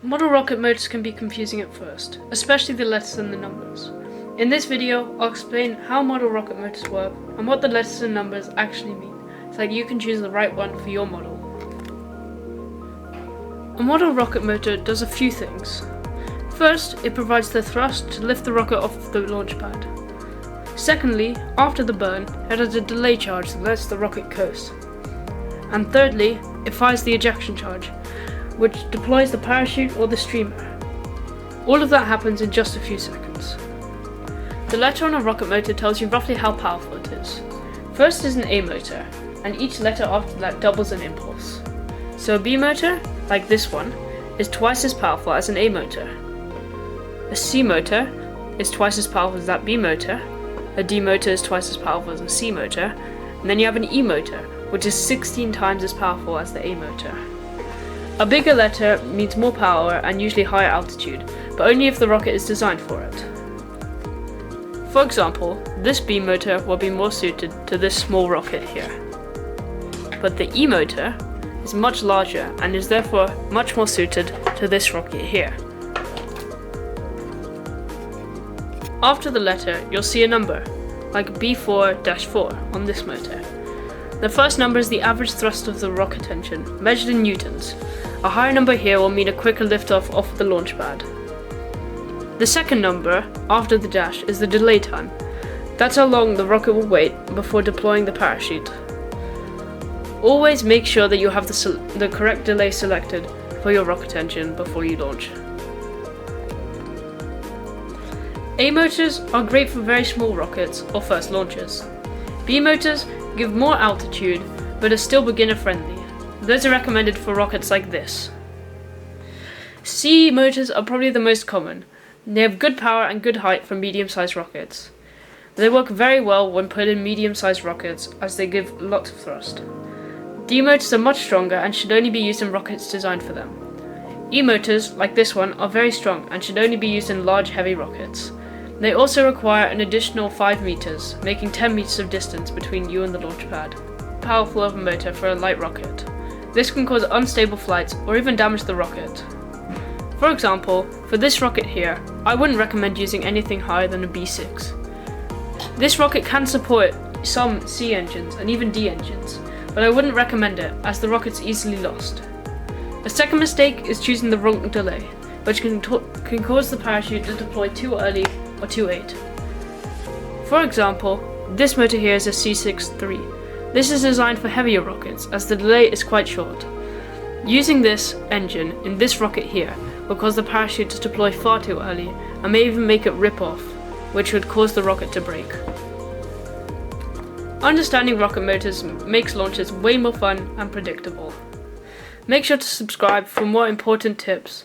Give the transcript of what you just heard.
Model rocket motors can be confusing at first, especially the letters and the numbers. In this video, I'll explain how model rocket motors work and what the letters and numbers actually mean, so that you can choose the right one for your model. A model rocket motor does a few things. First, it provides the thrust to lift the rocket off the launch pad. Secondly, after the burn, it has a delay charge that lets the rocket coast. And thirdly, it fires the ejection charge, which deploys the parachute or the streamer. All of that happens in just a few seconds. The letter on a rocket motor tells you roughly how powerful it is. First is an A motor, and each letter after that doubles an impulse. So a B motor, like this one, is twice as powerful as an A motor. A C motor is twice as powerful as that B motor. A D motor is twice as powerful as a C motor. And then you have an E motor, which is 16 times as powerful as the A motor. A bigger letter means more power and usually higher altitude, but only if the rocket is designed for it. For example, this B motor will be more suited to this small rocket here. But the E motor is much larger and is therefore much more suited to this rocket here. After the letter, you'll see a number, like B4-4 on this motor. The first number is the average thrust of the rocket engine, measured in newtons. A higher number here will mean a quicker liftoff off the launch pad. The second number, after the dash, is the delay time. That's how long the rocket will wait before deploying the parachute. Always make sure that you have the correct delay selected for your rocket engine before you launch. A motors are great for very small rockets or first launches. B motors give more altitude but are still beginner friendly. Those are recommended for rockets like this. C motors are probably the most common. They have good power and good height for medium-sized rockets. They work very well when put in medium-sized rockets as they give lots of thrust. D motors are much stronger and should only be used in rockets designed for them. E motors, like this one, are very strong and should only be used in large heavy rockets. They also require an additional 5 meters, making 10 meters of distance between you and the launch pad. Powerful of a motor for a light rocket. This can cause unstable flights or even damage the rocket. For example, for this rocket here, I wouldn't recommend using anything higher than a B6. This rocket can support some C engines and even D engines, but I wouldn't recommend it as the rocket's easily lost. A second mistake is choosing the wrong delay, which can cause the parachute to deploy too early or too late. For example, this motor here is a C6-3. This is designed for heavier rockets as the delay is quite short. Using this engine in this rocket here will cause the parachute to deploy far too early and may even make it rip off, which would cause the rocket to break. Understanding rocket motors makes launches way more fun and predictable. Make sure to subscribe for more important tips.